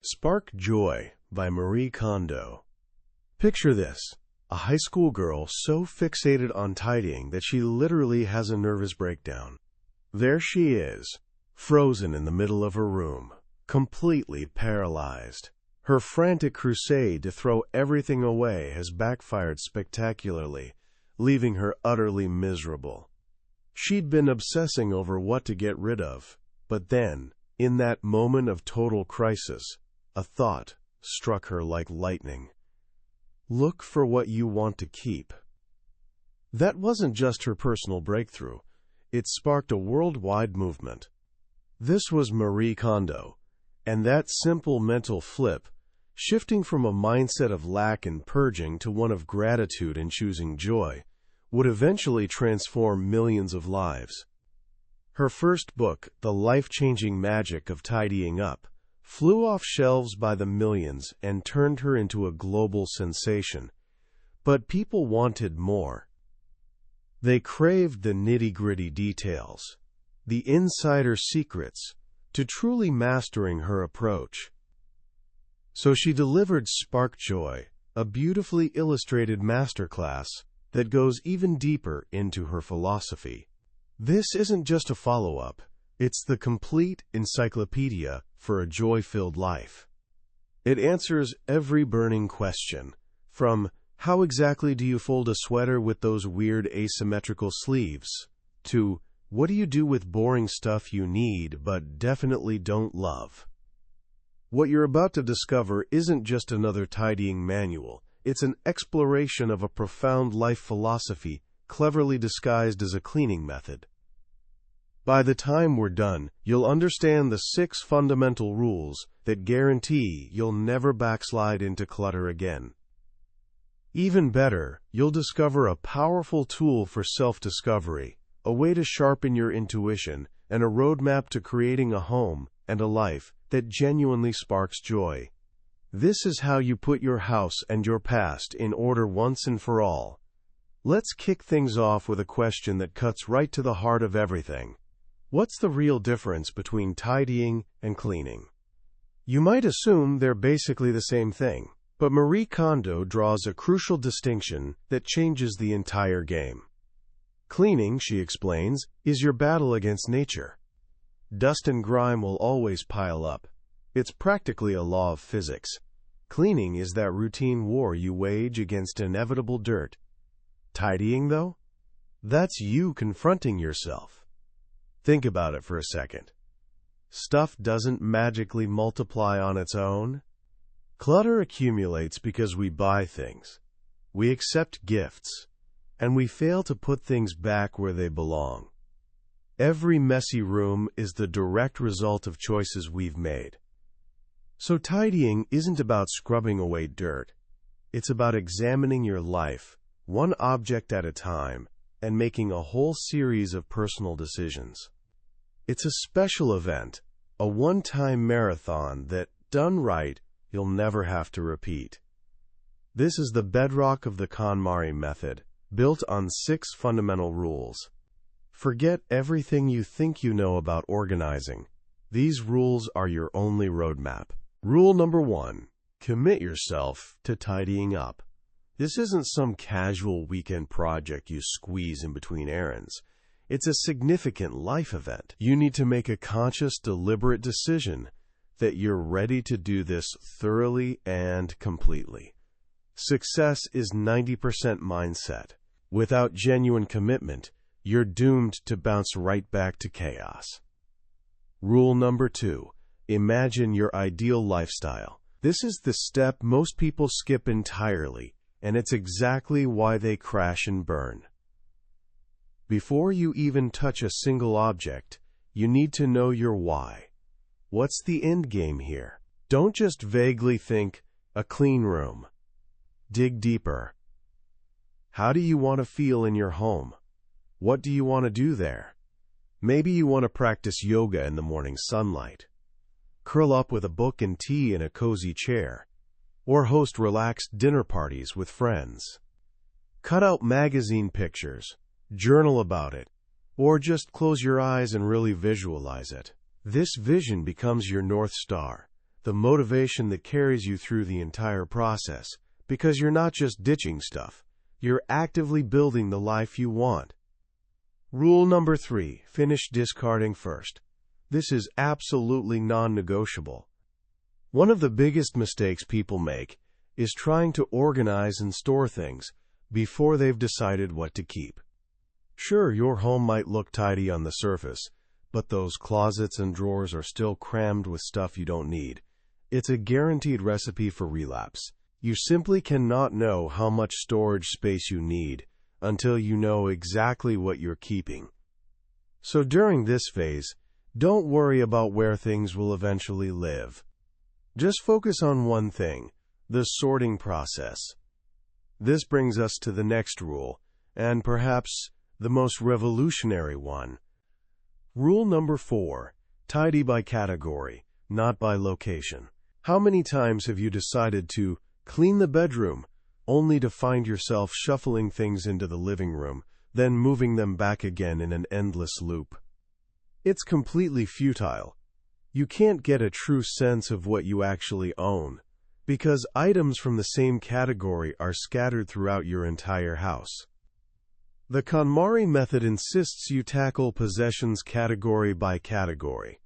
Spark Joy by Marie Kondo. Picture this: a high school girl so fixated on tidying that she literally has a nervous breakdown. There she is, frozen in the middle of her room, completely paralyzed. Her frantic crusade to throw everything away has backfired spectacularly, leaving her utterly miserable. She'd been obsessing over what to get rid of, but then, in that moment of total crisis, a thought struck her like lightning. Look for what you want to keep. That wasn't just her personal breakthrough. It sparked a worldwide movement. This was Marie Kondo, and that simple mental flip, shifting from a mindset of lack and purging to one of gratitude and choosing joy, would eventually transform millions of lives. Her first book, The Life-Changing Magic of Tidying Up, flew off shelves by the millions and turned her into a global sensation. But people wanted more. They craved the nitty-gritty details, the insider secrets, to truly mastering her approach. So she delivered Spark Joy, a beautifully illustrated masterclass that goes even deeper into her philosophy. This isn't just a follow-up. It's the complete encyclopedia for a joy-filled life. It answers every burning question, from how exactly do you fold a sweater with those weird asymmetrical sleeves, to what do you do with boring stuff you need but definitely don't love. What you're about to discover isn't just another tidying manual. It's an exploration of a profound life philosophy cleverly disguised as a cleaning method. By the time we're done, you'll understand the 6 fundamental rules that guarantee you'll never backslide into clutter again. Even better, you'll discover a powerful tool for self-discovery, a way to sharpen your intuition, and a roadmap to creating a home and a life that genuinely sparks joy. This is how you put your house and your past in order once and for all. Let's kick things off with a question that cuts right to the heart of everything. What's the real difference between tidying and cleaning? You might assume they're basically the same thing, but Marie Kondo draws a crucial distinction that changes the entire game. Cleaning, she explains, is your battle against nature. Dust and grime will always pile up. It's practically a law of physics. Cleaning is that routine war you wage against inevitable dirt. Tidying, though? That's you confronting yourself. Think about it for a second. Stuff doesn't magically multiply on its own. Clutter accumulates because we buy things. We accept gifts, and we fail to put things back where they belong. Every messy room is the direct result of choices we've made. So tidying isn't about scrubbing away dirt. It's about examining your life, one object at a time, and making a whole series of personal decisions. It's a special event, a one-time marathon that, done right, you'll never have to repeat. This is the bedrock of the KonMari Method, built on 6 fundamental rules. Forget everything you think you know about organizing. These rules are your only roadmap. Rule number 1. Commit yourself to tidying up. This isn't some casual weekend project you squeeze in between errands. It's a significant life event. You need to make a conscious, deliberate decision that you're ready to do this thoroughly and completely. Success is 90% mindset. Without genuine commitment, you're doomed to bounce right back to chaos. Rule number 2. Imagine your ideal lifestyle. This is the step most people skip entirely, and it's exactly why they crash and burn. Before you even touch a single object, you need to know your why. What's the end game here? Don't just vaguely think, a clean room. Dig deeper. How do you want to feel in your home? What do you want to do there? Maybe you want to practice yoga in the morning sunlight, curl up with a book and tea in a cozy chair, or host relaxed dinner parties with friends. Cut out magazine pictures, journal about it, or just close your eyes and really visualize it. This vision becomes your North Star, the motivation that carries you through the entire process, because you're not just ditching stuff, you're actively building the life you want. Rule number 3, finish discarding first. This is absolutely non-negotiable. One of the biggest mistakes people make is trying to organize and store things before they've decided what to keep. Sure, your home might look tidy on the surface, but those closets and drawers are still crammed with stuff you don't need. It's a guaranteed recipe for relapse. You simply cannot know how much storage space you need until you know exactly what you're keeping. So during this phase, don't worry about where things will eventually live. Just focus on one thing, the sorting process. This brings us to the next rule, and perhaps the most revolutionary one. Rule number 4, tidy by category, not by location. How many times have you decided to clean the bedroom, only to find yourself shuffling things into the living room, then moving them back again in an endless loop? It's completely futile. You can't get a true sense of what you actually own, because items from the same category are scattered throughout your entire house. The KonMari Method insists you tackle possessions category by category.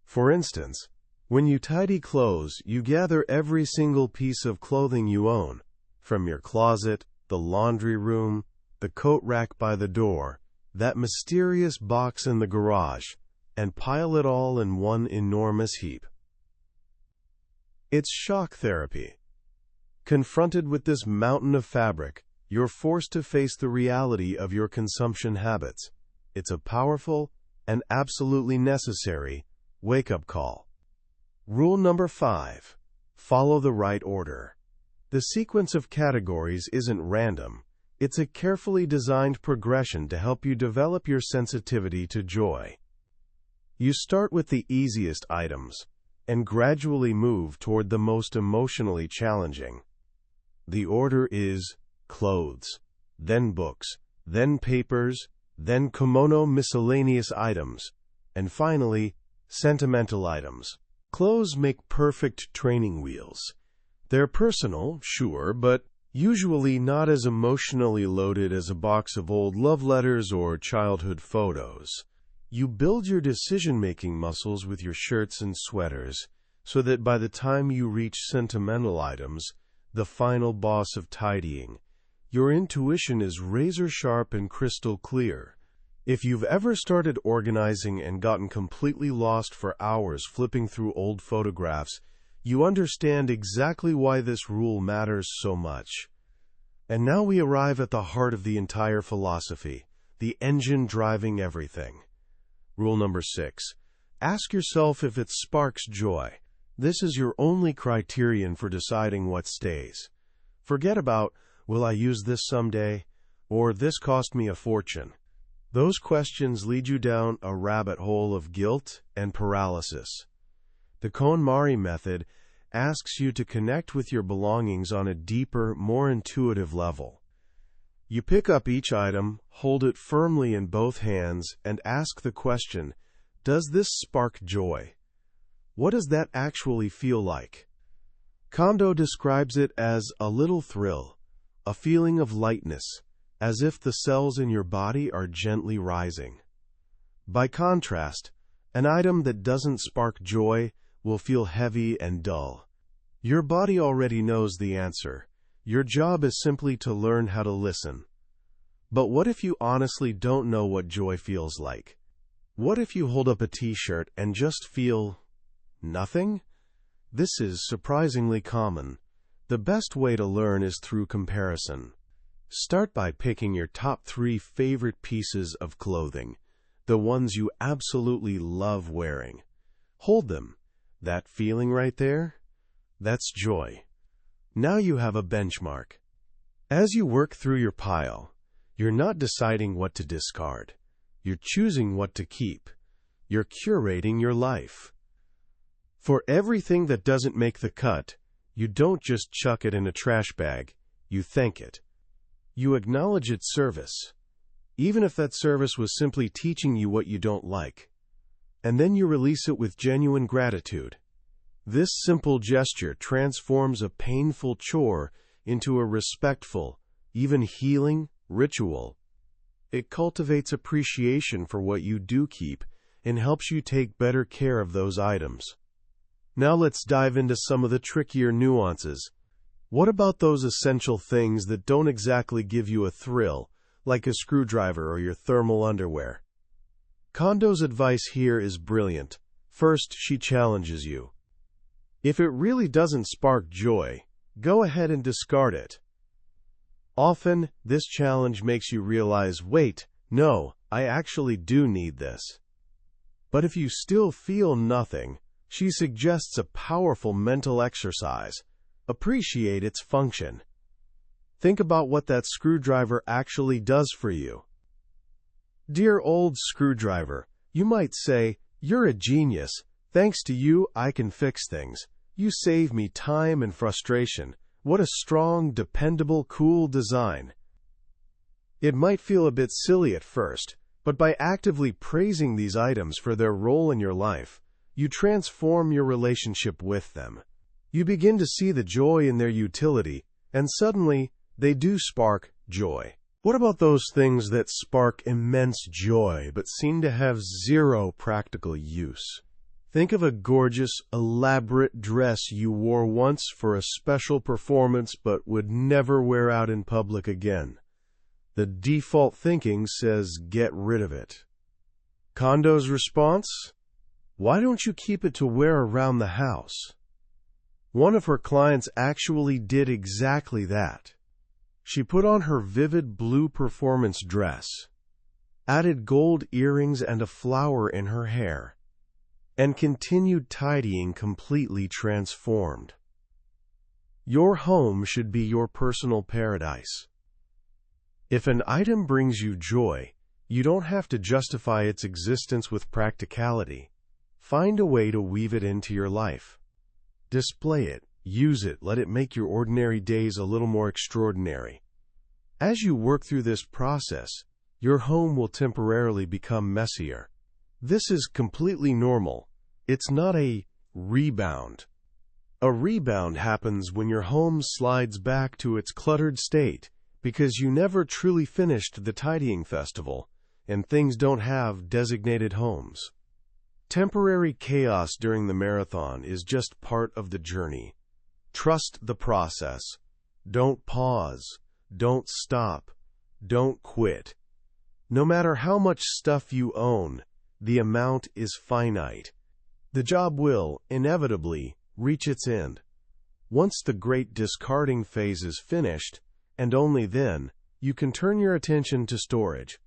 For instance, when you tidy clothes, you gather every single piece of clothing you own, from your closet, the laundry room, the coat rack by the door, that mysterious box in the garage, and pile it all in one enormous heap. It's shock therapy. Confronted with this mountain of fabric, you're forced to face the reality of your consumption habits. It's a powerful and absolutely necessary wake-up call. Rule number 5, follow the right order. The sequence of categories isn't random. It's a carefully designed progression to help you develop your sensitivity to joy. You start with the easiest items and gradually move toward the most emotionally challenging. The order is clothes, then books, then papers, then komono miscellaneous items, and finally, sentimental items. Clothes make perfect training wheels. They're personal, sure, but usually not as emotionally loaded as a box of old love letters or childhood photos. You build your decision-making muscles with your shirts and sweaters, so that by the time you reach sentimental items, the final boss of tidying, your intuition is razor-sharp and crystal clear. If you've ever started organizing and gotten completely lost for hours flipping through old photographs, you understand exactly why this rule matters so much. And now we arrive at the heart of the entire philosophy, the engine driving everything. Rule number 6. Ask yourself if it sparks joy. This is your only criterion for deciding what stays. Forget about, will I use this someday? Or this cost me a fortune. Those questions lead you down a rabbit hole of guilt and paralysis. The KonMari Method asks you to connect with your belongings on a deeper, more intuitive level. You pick up each item, hold it firmly in both hands, and ask the question, does this spark joy? What does that actually feel like? Kondo describes it as a little thrill, a feeling of lightness, as if the cells in your body are gently rising. By contrast, an item that doesn't spark joy will feel heavy and dull. Your body already knows the answer. Your job is simply to learn how to listen. But what if you honestly don't know what joy feels like? What if you hold up a t-shirt and just feel nothing? This is surprisingly common. The best way to learn is through comparison. Start by picking your top 3 favorite pieces of clothing, the ones you absolutely love wearing. Hold them. That feeling right there? That's joy. Now you have a benchmark. As you work through your pile, you're not deciding what to discard. You're choosing what to keep. You're curating your life. For everything that doesn't make the cut, you don't just chuck it in a trash bag. You thank it. You acknowledge its service, even if that service was simply teaching you what you don't like. And then you release it with genuine gratitude. This simple gesture transforms a painful chore into a respectful, even healing, ritual. It cultivates appreciation for what you do keep and helps you take better care of those items. Now let's dive into some of the trickier nuances. What about those essential things that don't exactly give you a thrill, like a screwdriver or your thermal underwear? Kondo's advice here is brilliant. First, she challenges you. If it really doesn't spark joy, go ahead and discard it. Often, this challenge makes you realize, wait, no, I actually do need this. But if you still feel nothing, she suggests a powerful mental exercise. Appreciate its function. Think about what that screwdriver actually does for you. Dear old screwdriver, you might say, you're a genius. Thanks to you, I can fix things. You save me time and frustration. What a strong, dependable, cool design. It might feel a bit silly at first, but by actively praising these items for their role in your life, you transform your relationship with them. You begin to see the joy in their utility, and suddenly, they do spark joy. What about those things that spark immense joy but seem to have zero practical use? Think of a gorgeous, elaborate dress you wore once for a special performance but would never wear out in public again. The default thinking says, get rid of it. Kondo's response? Why don't you keep it to wear around the house? One of her clients actually did exactly that. She put on her vivid blue performance dress, added gold earrings and a flower in her hair, and continued tidying completely transformed. Your home should be your personal paradise. If an item brings you joy, you don't have to justify its existence with practicality. Find a way to weave it into your life. Display it, use it, let it make your ordinary days a little more extraordinary. As you work through this process, your home will temporarily become messier. This is completely normal. It's not a rebound. A rebound happens when your home slides back to its cluttered state because you never truly finished the tidying festival, and things don't have designated homes. Temporary chaos during the marathon is just part of the journey. Trust the process. Don't pause. Don't stop. Don't quit. No matter how much stuff you own, the amount is finite. The job will, inevitably, reach its end. Once the great discarding phase is finished, and only then, you can turn your attention to storage.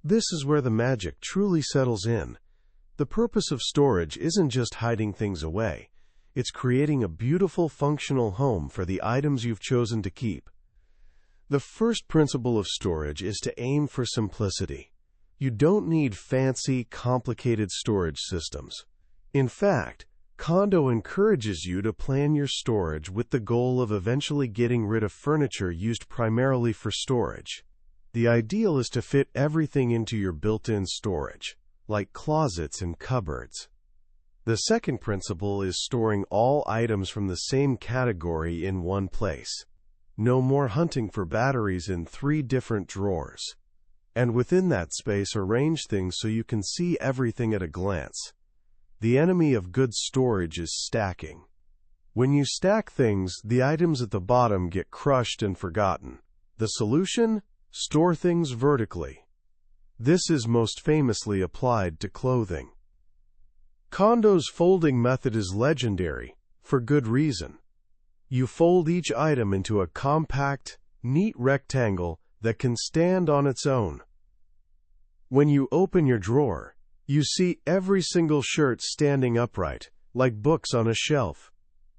This is where the magic truly settles in. The purpose of storage isn't just hiding things away. It's creating a beautiful, functional home for the items you've chosen to keep. The first principle of storage is to aim for simplicity. You don't need fancy, complicated storage systems. In fact, Kondo encourages you to plan your storage with the goal of eventually getting rid of furniture used primarily for storage. The ideal is to fit everything into your built-in storage, like closets and cupboards. The second principle is storing all items from the same category in one place. No more hunting for batteries in 3 different drawers. And within that space, arrange things so you can see everything at a glance. The enemy of good storage is stacking. When you stack things, the items at the bottom get crushed and forgotten. The solution? Store things vertically. This is most famously applied to clothing. Kondo's folding method is legendary, for good reason. You fold each item into a compact, neat rectangle that can stand on its own. When you open your drawer, you see every single shirt standing upright, like books on a shelf.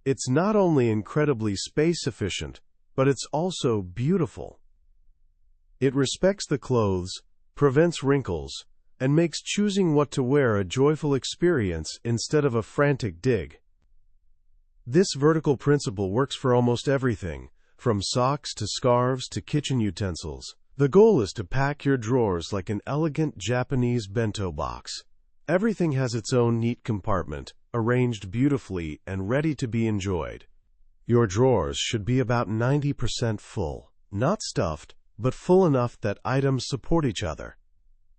It's not only incredibly space-efficient, but it's also beautiful. It respects the clothes, prevents wrinkles, and makes choosing what to wear a joyful experience instead of a frantic dig. This vertical principle works for almost everything, from socks to scarves to kitchen utensils. The goal is to pack your drawers like an elegant Japanese bento box. Everything has its own neat compartment, arranged beautifully and ready to be enjoyed. Your drawers should be about 90% full, not stuffed, but full enough that items support each other.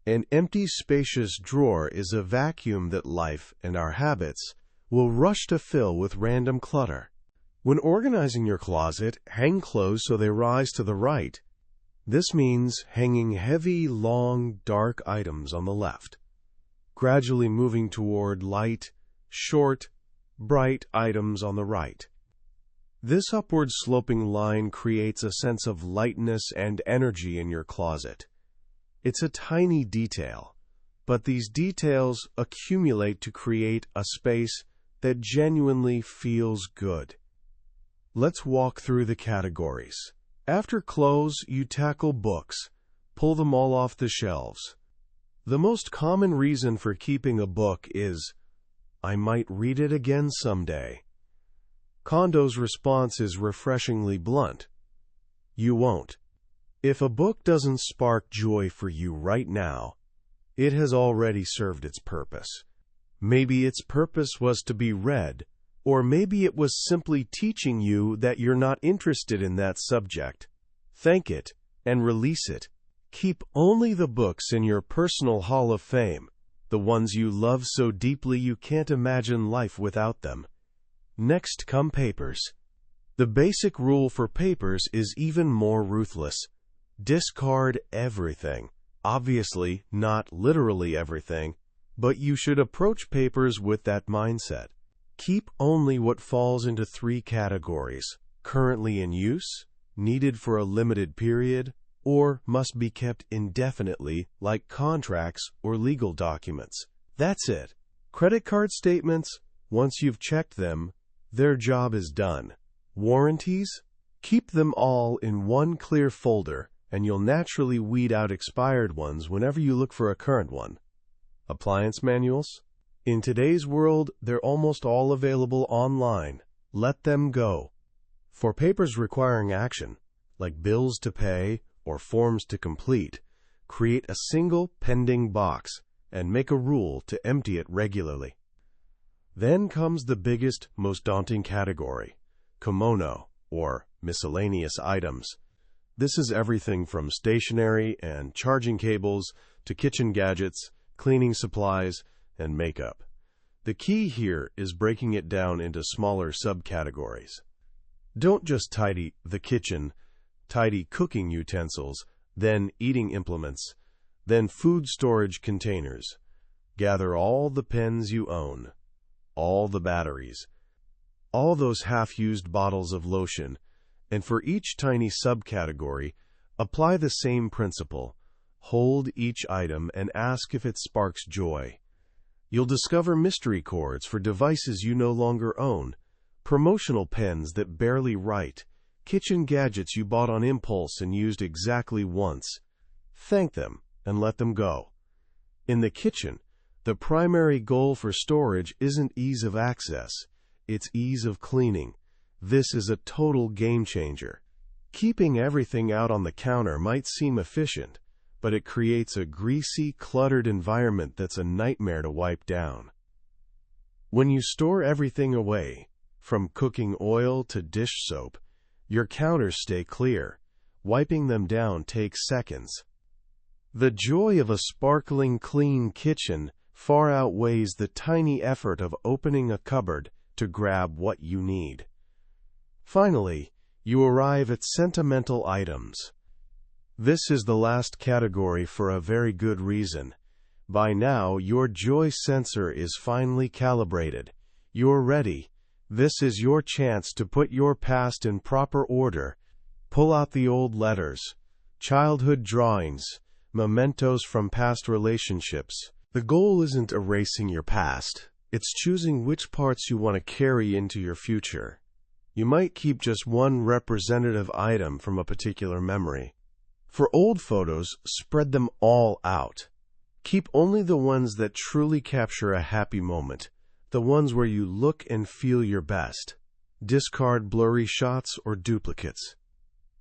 An empty, spacious drawer is a vacuum that life and our habits will rush to fill with random clutter. When organizing your closet, hang clothes so they rise to the right. This means hanging heavy, long, dark items on the left, gradually moving toward light, short, bright items on the right. This upward sloping line creates a sense of lightness and energy in your closet. It's a tiny detail, but these details accumulate to create a space that genuinely feels good. Let's walk through the categories. After clothes, you tackle books. Pull them all off the shelves. The most common reason for keeping a book is, "I might read it again someday." Kondo's response is refreshingly blunt. You won't. If a book doesn't spark joy for you right now, it has already served its purpose. Maybe its purpose was to be read, or maybe it was simply teaching you that you're not interested in that subject. Thank it and release it. Keep only the books in your personal Hall of Fame, the ones you love so deeply you can't imagine life without them. Next come papers. The basic rule for papers is even more ruthless. Discard everything. Obviously, not literally everything, but you should approach papers with that mindset. Keep only what falls into 3 categories: currently in use, needed for a limited period, or must be kept indefinitely, like contracts or legal documents. That's it. Credit card statements, once you've checked them, their job is done. Warranties? Keep them all in one clear folder, and you'll naturally weed out expired ones whenever you look for a current one. Appliance manuals? In today's world, they're almost all available online. Let them go. For papers requiring action, like bills to pay or forms to complete, create a single pending box and make a rule to empty it regularly. Then comes the biggest, most daunting category: komono, or miscellaneous items. This is everything from stationery and charging cables to kitchen gadgets, cleaning supplies, and makeup. The key here is breaking it down into smaller subcategories. Don't just tidy the kitchen, tidy cooking utensils, then eating implements, then food storage containers. Gather all the pens you own, all the batteries, all those half-used bottles of lotion, and for each tiny subcategory, apply the same principle. Hold each item and ask if it sparks joy. You'll discover mystery cords for devices you no longer own, promotional pens that barely write, kitchen gadgets you bought on impulse and used exactly once. Thank them and let them go. In the kitchen, the primary goal for storage isn't ease of access, it's ease of cleaning. This is a total game changer. Keeping everything out on the counter might seem efficient, but it creates a greasy, cluttered environment that's a nightmare to wipe down. When you store everything away, from cooking oil to dish soap, your counters stay clear. Wiping them down takes seconds. The joy of a sparkling, clean kitchen far outweighs the tiny effort of opening a cupboard to grab what you need. Finally, you arrive at sentimental items. This is the last category for a very good reason. By now, your joy sensor is finely calibrated. You're ready. This is your chance to put your past in proper order. Pull out the old letters, childhood drawings, mementos from past relationships. The goal isn't erasing your past. It's choosing which parts you want to carry into your future. You might keep just one representative item from a particular memory. For old photos, spread them all out. Keep only the ones that truly capture a happy moment, the ones where you look and feel your best. Discard blurry shots or duplicates.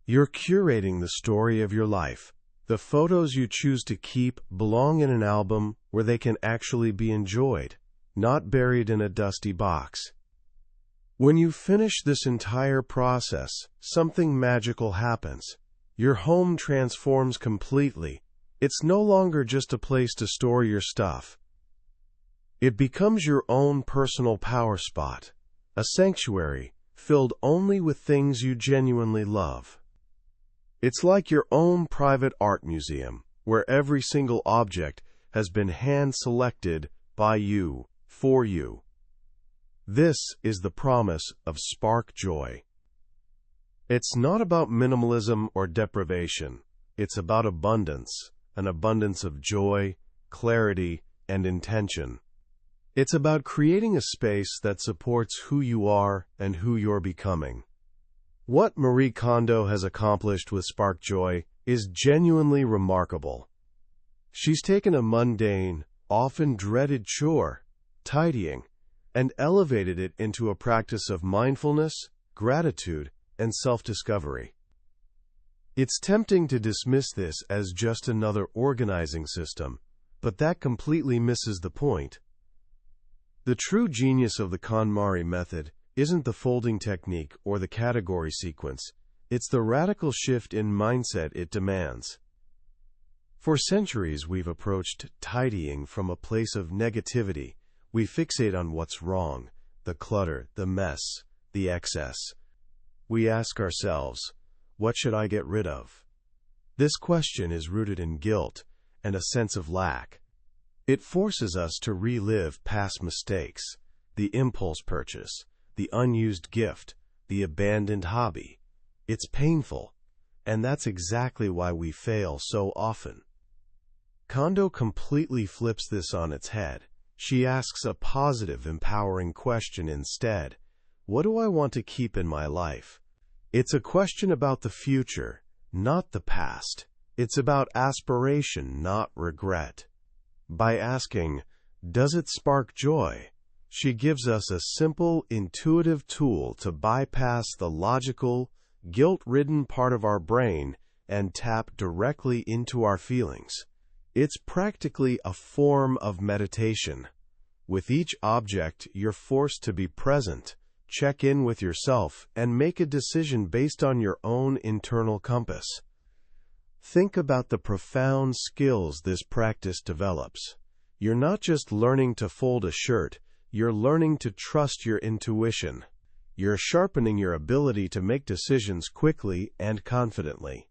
You're curating the story of your life. The photos you choose to keep belong in an album where they can actually be enjoyed, not buried in a dusty box. When you finish this entire process, something magical happens. Your home transforms completely. It's no longer just a place to store your stuff. It becomes your own personal power spot, a sanctuary filled only with things you genuinely love. It's like your own private art museum, where every single object has been hand-selected by you, for you. This is the promise of Spark Joy. It's not about minimalism or deprivation. It's about abundance, an abundance of joy, clarity, and intention. It's about creating a space that supports who you are and who you're becoming. What Marie Kondo has accomplished with Spark Joy is genuinely remarkable. She's taken a mundane, often dreaded chore, tidying, and elevated it into a practice of mindfulness, gratitude, and self-discovery. It's tempting to dismiss this as just another organizing system, but that completely misses the point. The true genius of the KonMari Method isn't the folding technique or the category sequence. It's the radical shift in mindset it demands. For centuries, we've approached tidying from a place of negativity. We fixate on what's wrong, the clutter, the mess, the excess. We ask ourselves, what should I get rid of? This question is rooted in guilt and a sense of lack. It forces us to relive past mistakes, the impulse purchase, the unused gift, the abandoned hobby. It's painful, and that's exactly why we fail so often. Kondo completely flips this on its head. She asks a positive, empowering question instead. What do I want to keep in my life? It's a question about the future, not the past. It's about aspiration, not regret. By asking, does it spark joy? She gives us a simple, intuitive tool to bypass the logical, guilt-ridden part of our brain and tap directly into our feelings. It's practically a form of meditation. With each object, you're forced to be present, check in with yourself, and make a decision based on your own internal compass. Think about the profound skills this practice develops. You're not just learning to fold a shirt, you're learning to trust your intuition. You're sharpening your ability to make decisions quickly and confidently.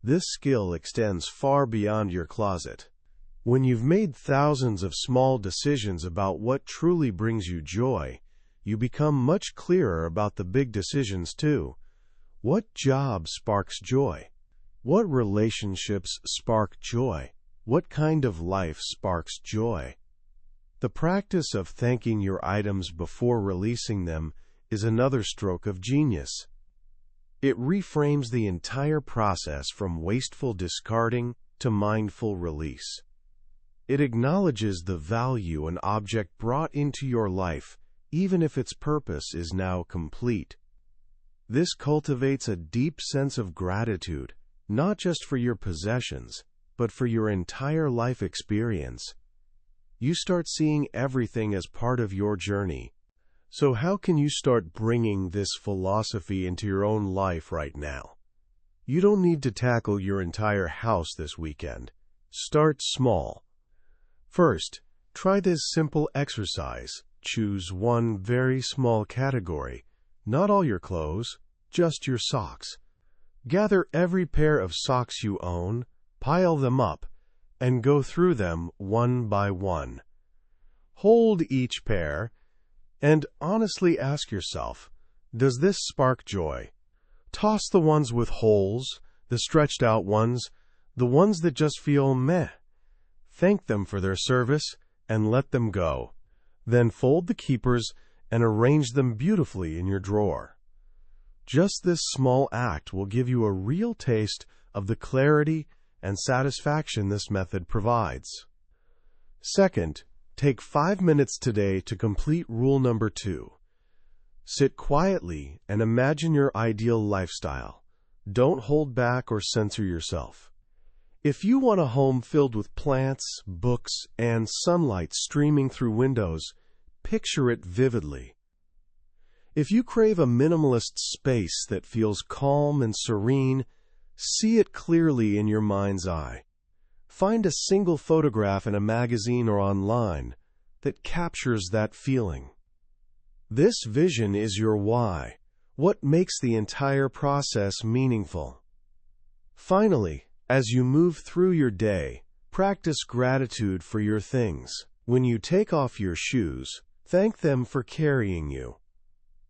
This skill extends far beyond your closet. When you've made thousands of small decisions about what truly brings you joy, you become much clearer about the big decisions too. What job sparks joy? What relationships spark joy? What kind of life sparks joy? The practice of thanking your items before releasing them is another stroke of genius. It reframes the entire process from wasteful discarding to mindful release. It acknowledges the value an object brought into your life, even if its purpose is now complete. This cultivates a deep sense of gratitude, not just for your possessions, but for your entire life experience. You start seeing everything as part of your journey. So how can you start bringing this philosophy into your own life right now? You don't need to tackle your entire house this weekend. Start small. First, try this simple exercise. Choose one very small category. Not all your clothes, just your socks. Gather every pair of socks you own, pile them up, and go through them one by one. Hold each pair and honestly ask yourself, does this spark joy? Toss the ones with holes, the stretched out ones, the ones that just feel meh. Thank them for their service and let them go. Then fold the keepers and arrange them beautifully in your drawer. Just this small act will give you a real taste of the clarity and satisfaction this method provides. Second, take 5 minutes today to complete rule number 2. Sit quietly and imagine your ideal lifestyle. Don't hold back or censor yourself. If you want a home filled with plants, books, and sunlight streaming through windows, picture it vividly. If you crave a minimalist space that feels calm and serene, see it clearly in your mind's eye. Find a single photograph in a magazine or online that captures that feeling. This vision is your why, what makes the entire process meaningful. Finally, as you move through your day, practice gratitude for your things. When you take off your shoes, thank them for carrying you.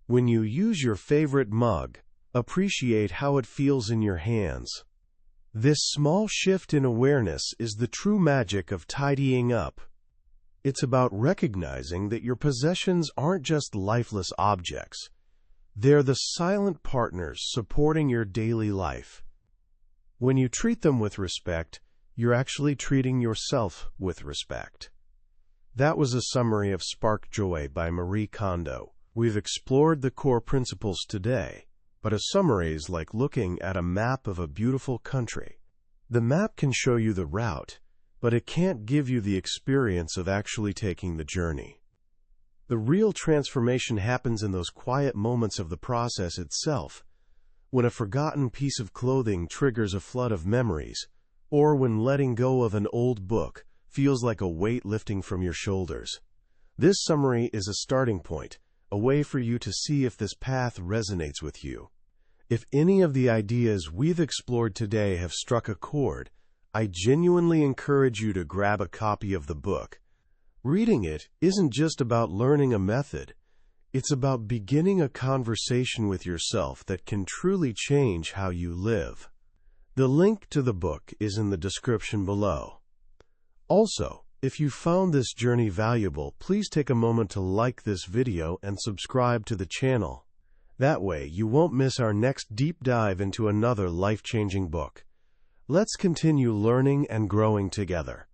When you use your favorite mug, appreciate how it feels in your hands. This small shift in awareness is the true magic of tidying up. It's about recognizing that your possessions aren't just lifeless objects. They're the silent partners supporting your daily life. When you treat them with respect, you're actually treating yourself with respect. That was a summary of Spark Joy by Marie Kondo. We've explored the core principles today, but a summary is like looking at a map of a beautiful country. The map can show you the route, but it can't give you the experience of actually taking the journey. The real transformation happens in those quiet moments of the process itself, when a forgotten piece of clothing triggers a flood of memories, or when letting go of an old book feels like a weight lifting from your shoulders. This summary is a starting point, a way for you to see if this path resonates with you. If any of the ideas we've explored today have struck a chord, I genuinely encourage you to grab a copy of the book. Reading it isn't just about learning a method. It's about beginning a conversation with yourself that can truly change how you live. The link to the book is in the description below. Also, if you found this journey valuable, please take a moment to like this video and subscribe to the channel. That way, you won't miss our next deep dive into another life-changing book. Let's continue learning and growing together.